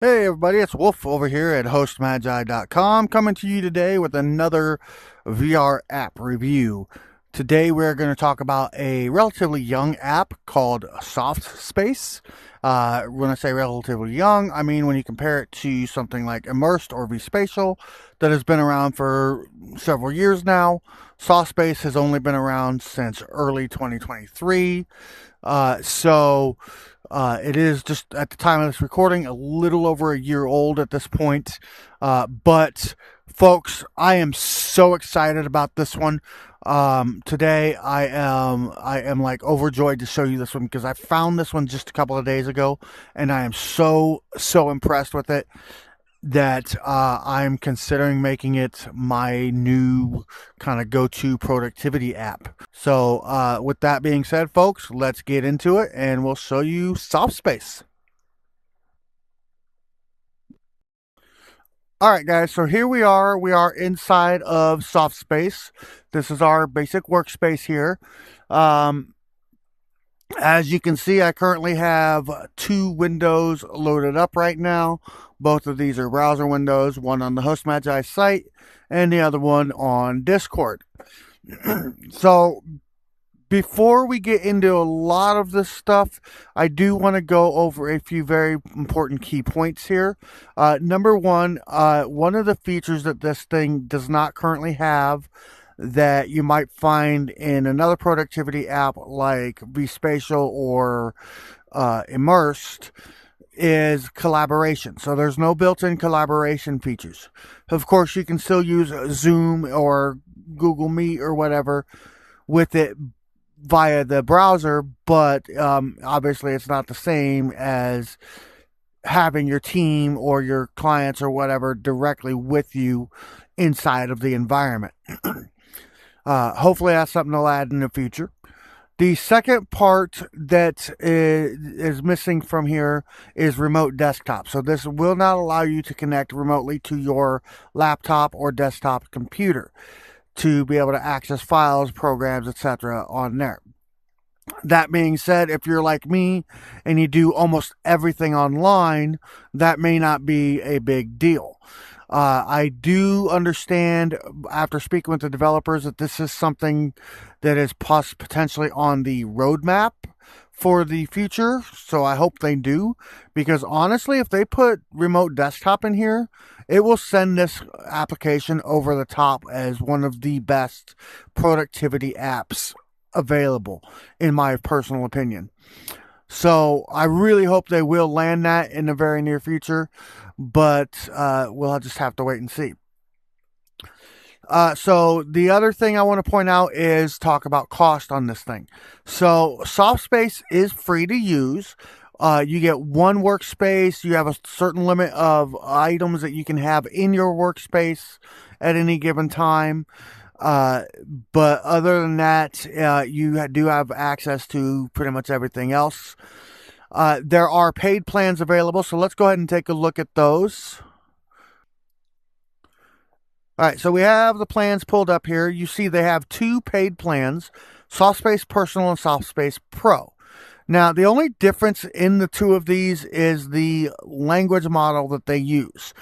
Hey everybody, it's Wolf over here at hostmagi.com coming to you today with another VR app review. Today we're going to talk about a relatively young app called Softspace. When I say relatively young, I mean when you compare it to something like Immersed or vSpatial that has been around for several years now. Softspace has only been around since early 2023. It is just at the time of this recording a little over a year old at this point. But folks, I am so excited about this one. Today I am like overjoyed to show you this one because I found this one just a couple of days ago, and I am so impressed with it that I'm considering making it my new kind of go-to productivity app. So with that being said, folks, let's get into it and we'll show you Softspace. All right, guys, so here we are. We are inside of Softspace. This is our basic workspace here. Um, As you can see, I currently have two windows loaded up right now. Both of these are browser windows, one on the Host Magi site and the other one on Discord. So before we get into a lot of this stuff, I do want to go over a few very important key points here. Number one of the features that this thing does not currently have that you might find in another productivity app like vSpatial or Immersed is collaboration. So there's no built-in collaboration features. Of course, you can still use Zoom or Google Meet or whatever with it via the browser, but obviously it's not the same as having your team or your clients or whatever directly with you inside of the environment. Hopefully that's something they'll add in the future. The second part that is missing from here is remote desktop. So this will not allow you to connect remotely to your laptop or desktop computer to be able to access files, programs, etc. on there. That being said, if you're like me and you do almost everything online, that may not be a big deal. I do understand after speaking with the developers that this is something that is potentially on the roadmap for the future. So I hope they do, because honestly, if they put remote desktop in here, it will send this application over the top as one of the best productivity apps available, in my personal opinion. So I really hope they will land that in the very near future, but we'll just have to wait and see. So the other thing I want to point out is talk about cost on this thing. So Softspace is free to use. You get one workspace. You have a certain limit of items that you can have in your workspace at any given time. But other than that, you do have access to pretty much everything else. There are paid plans available, so let's go ahead and take a look at those. All right, so we have the plans pulled up here. You see they have two paid plans, Softspace Personal and Softspace Pro. Now, the only difference in the two of these is the language model that they use.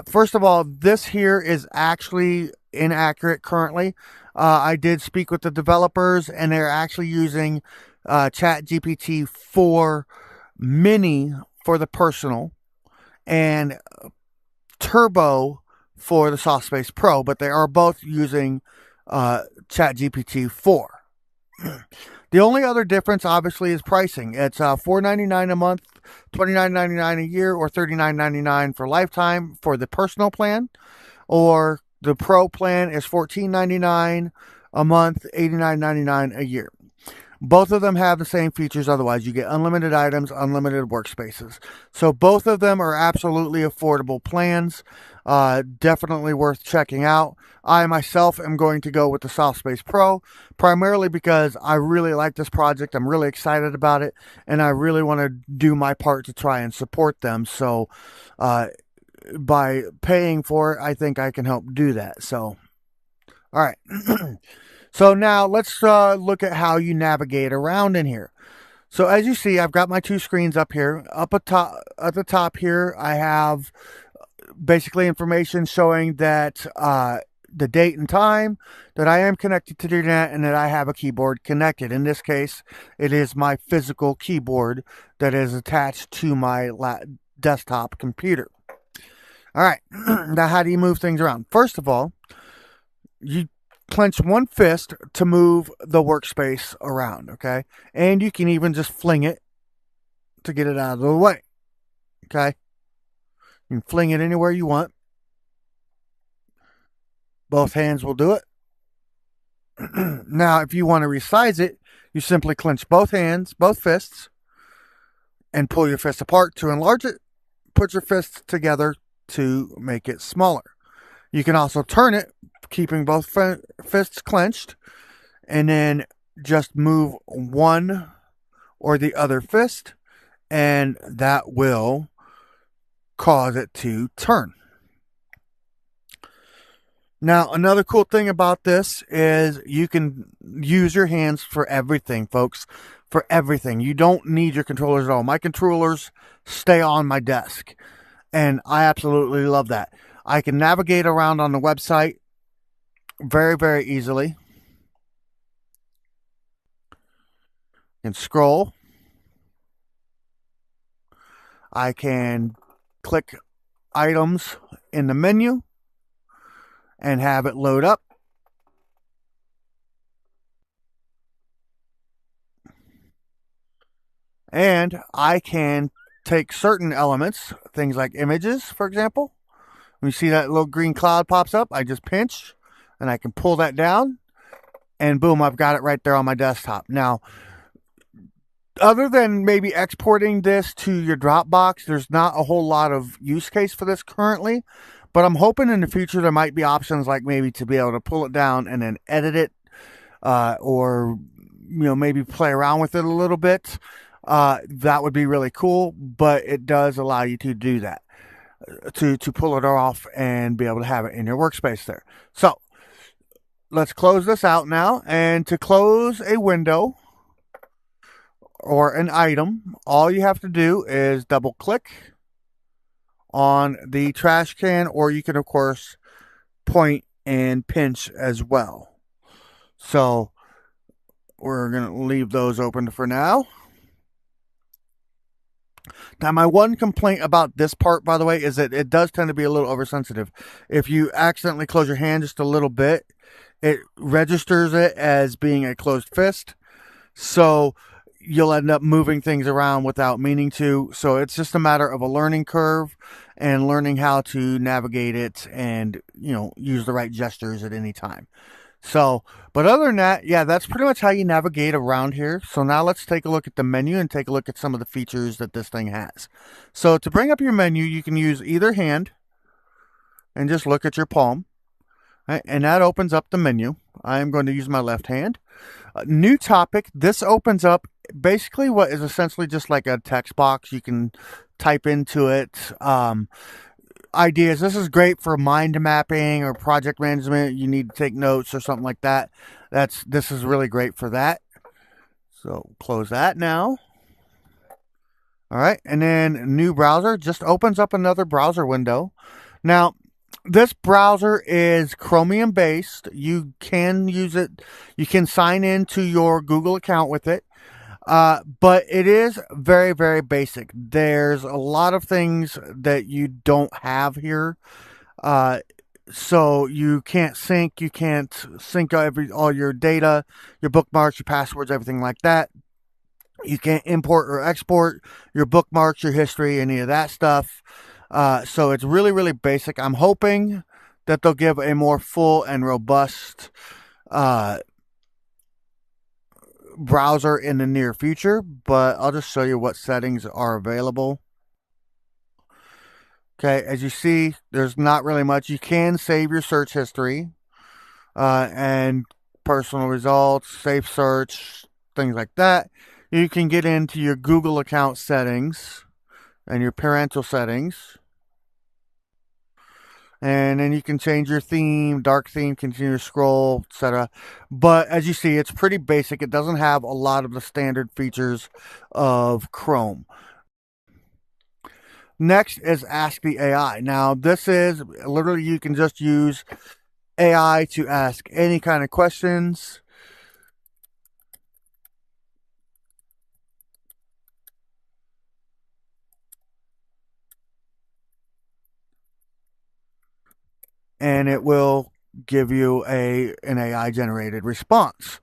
First of all, this here is actually inaccurate currently. I did speak with the developers, and they're actually using ChatGPT 4 Mini for the personal and Turbo for the Softspace Pro, but they are both using ChatGPT 4. The only other difference, obviously, is pricing. It's $4.99 a month, $29.99 a year, or $39.99 for lifetime for the personal plan, or the Pro plan is $14.99 a month, $89.99 a year. Both of them have the same features. Otherwise, you get unlimited items, unlimited workspaces. So both of them are absolutely affordable plans. Definitely worth checking out. I myself am going to go with the Softspace Pro, primarily because I really like this project. I'm really excited about it, and I really want to do my part to try and support them. So by paying for it, I think I can help do that. So, all right. So now let's look at how you navigate around in here. So as you see, I've got my two screens up here. Up at the top here, I have basically information showing that the date and time, that I am connected to the internet, and that I have a keyboard connected. In this case, it is my physical keyboard that is attached to my desktop computer. All right, now how do you move things around? First of all, you clench one fist to move the workspace around, okay? And you can even just fling it to get it out of the way, okay? You can fling it anywhere you want. Both hands will do it. Now, if you want to resize it, you simply clench both hands, both fists, and pull your fists apart to enlarge it. Put your fists together to make it smaller. You can also turn it, keeping both fists clenched, and then just move one or the other fist, and that will cause it to turn. Now, another cool thing about this is you can use your hands for everything, folks. For everything. You don't need your controllers at all. My controllers stay on my desk, and I absolutely love that. I can navigate around on the website very, very easily. I can scroll. I can click items in the menu and have it load up. And I can take certain elements, things like images, for example. When you see that little green cloud pops up, I just pinch and I can pull that down, and boom, I've got it right there on my desktop. Now, other than maybe exporting this to your Dropbox, there's not a whole lot of use case for this currently. But I'm hoping in the future there might be options like maybe to be able to pull it down and then edit it, or maybe play around with it a little bit. That would be really cool. But it does allow you to do that, to pull it off and be able to have it in your workspace there. So let's close this out now. And to close a window or an item, all you have to do is double click on the trash can, or you can, of course, point and pinch as well. So we're going to leave those open for now. Now, my one complaint about this part, by the way, is that it does tend to be a little oversensitive. If you accidentally close your hand just a little bit, it registers it as being a closed fist. So you'll end up moving things around without meaning to. So it's just a matter of a learning curve and learning how to navigate it and, use the right gestures at any time. So, but other than that, yeah, that's pretty much how you navigate around here. So now let's take a look at the menu and take a look at some of the features that this thing has. So to bring up your menu, you can use either hand and just look at your palm. Right? And that opens up the menu. I am going to use my left hand. New topic. This opens up basically what is essentially just like a text box. You can type into it ideas. This is great for mind mapping or project management. You need to take notes or something like that. This is really great for that. So close that now. All right, and then new browser just opens up another browser window. Now, this browser is Chromium based. You can use it. You can sign into your Google account with it. But it is very, very basic. There's a lot of things that you don't have here. So you can't sync. You can't sync all your data, your bookmarks, your passwords, everything like that. You can't import or export your bookmarks, your history, any of that stuff. So it's really, really basic. I'm hoping that they'll give a more full and robust browser in the near future, but I'll just show you what settings are available. Okay, as you see, there's not really much. You can save your search history and personal results, safe search, things like that. You can get into your Google account settings and your parental settings. And then you can change your theme, dark theme, continue to scroll, etc. But as you see, it's pretty basic. It doesn't have a lot of the standard features of Chrome. Next is Ask the AI. Now, this is literally you can just use AI to ask any kind of questions. And it will give you an AI generated response.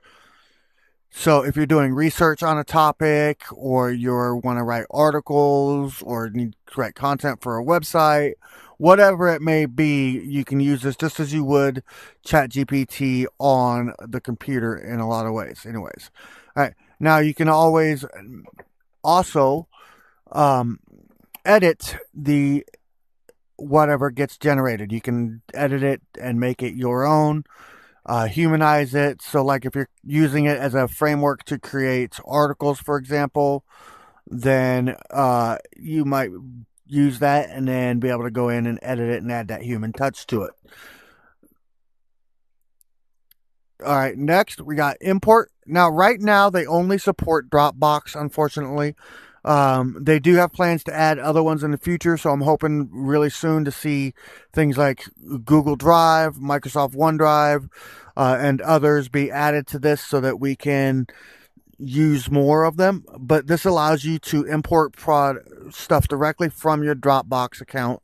So if you're doing research on a topic or you want to write articles or need to write content for a website, whatever it may be, you can use this just as you would ChatGPT on the computer in a lot of ways. Anyways, all right. Now you can always also um, edit the whatever gets generated. You can edit it and make it your own, humanize it. So, like if you're using it as a framework to create articles, for example, then you might use that and then be able to go in and edit it and add that human touch to it. All right, next we got import. Now, right now they only support Dropbox, unfortunately. They do have plans to add other ones in the future, so I'm hoping really soon to see things like Google Drive, Microsoft OneDrive, and others be added to this so that we can use more of them. But this allows you to import stuff directly from your Dropbox account.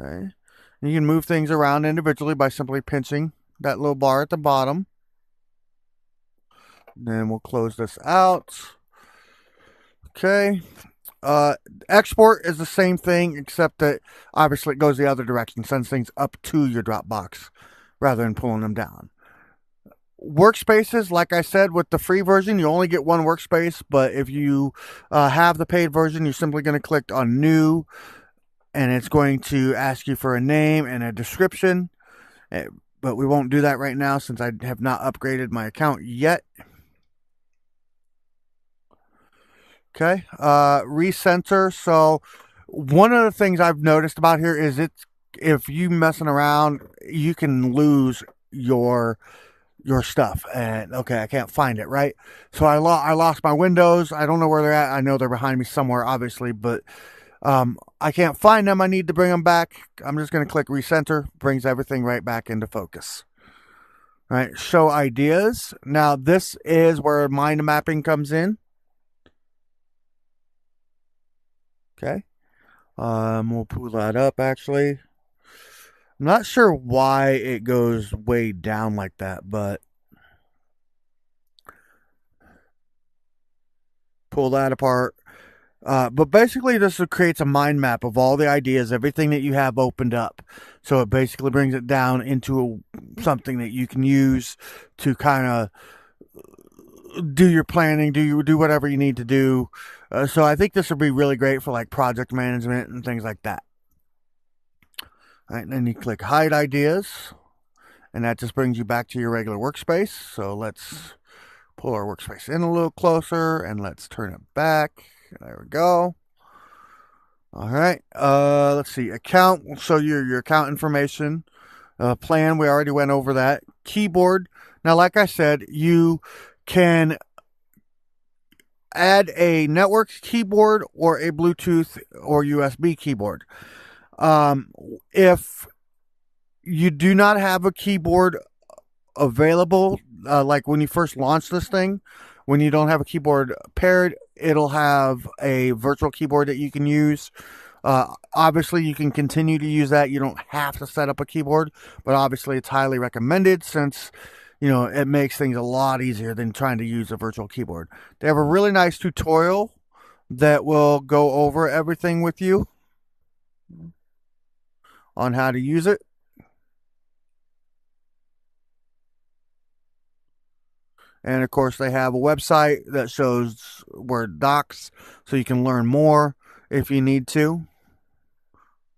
Okay. You can move things around individually by simply pinching that little bar at the bottom. Then we'll close this out. Okay. Export is the same thing, except that obviously it goes the other direction, sends things up to your Dropbox rather than pulling them down. Workspaces, like I said, with the free version, you only get one workspace, but if you have the paid version, you're simply going to click on New, and it's going to ask you for a name and a description. But we won't do that right now since I have not upgraded my account yet. Okay. Recenter. So one of the things I've noticed about here is if you messing around, you can lose your stuff. And okay, I can't find it, right? So I lost my windows. I don't know where they're at. I know they're behind me somewhere, obviously, but I can't find them. I need to bring them back. I'm just going to click recenter. Brings everything right back into focus. All right, show ideas. Now this is where mind mapping comes in. Okay. We'll pull that up actually. I'm not sure why it goes way down like that, but pull that apart. But basically, this creates a mind map of all the ideas, everything that you have opened up. So it basically brings it down into something that you can use to kind of do your planning, do whatever you need to do. So I think this would be really great for like project management and things like that. All right, and then you click hide ideas, and that just brings you back to your regular workspace. So let's pull our workspace in a little closer and let's turn it back. There we go. All right. Let's see. Account will show you your account information. Plan, we already went over that. Keyboard. Now, like I said, you can add a network keyboard or a Bluetooth or USB keyboard. If you do not have a keyboard available, like when you first launch this thing, when you don't have a keyboard paired, it'll have a virtual keyboard that you can use. Obviously, you can continue to use that. You don't have to set up a keyboard, but obviously, it's highly recommended since it makes things a lot easier than trying to use a virtual keyboard. They have a really nice tutorial that will go over everything with you on how to use it. And of course, they have a website that shows Word docs so you can learn more if you need to,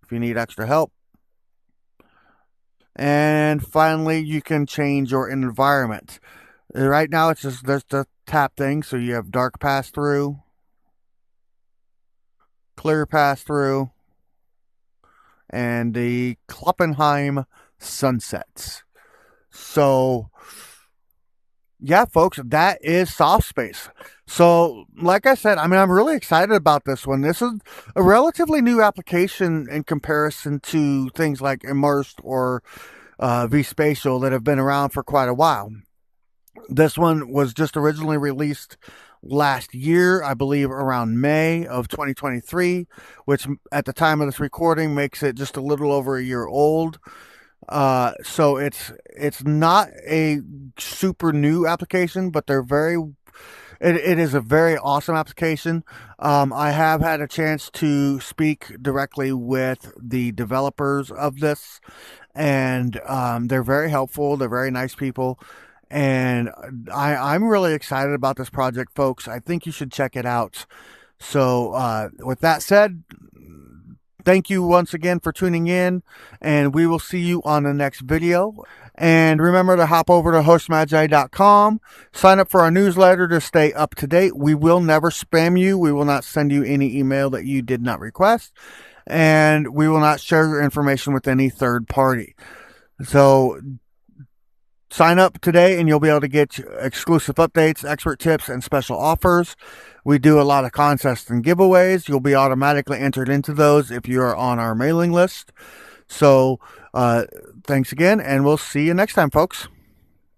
if you need extra help. And finally, you can change your environment. Right now, it's just there's the tap thing, so you have dark pass through. clear pass through, and the Kloppenheim sunsets. So, yeah, folks, that is Softspace. So, like I said, I mean, I'm really excited about this one. This is a relatively new application in comparison to things like Immersed or vSpatial that have been around for quite a while. This one was just originally released last year, I believe around May of 2023, which at the time of this recording makes it just a little over a year old. So it's not a super new application, but it is a very awesome application. I have had a chance to speak directly with the developers of this, and they're very helpful. They're very nice people. And I'm really excited about this project, folks. I think you should check it out. So, with that said, thank you once again for tuning in, and we will see you on the next video. And remember to hop over to hostmagi.com, sign up for our newsletter to stay up to date. We will never spam you. We will not send you any email that you did not request, and we will not share your information with any third party. So sign up today and you'll be able to get exclusive updates, expert tips, and special offers. We do a lot of contests and giveaways. You'll be automatically entered into those if you are on our mailing list. So thanks again, and we'll see you next time, folks.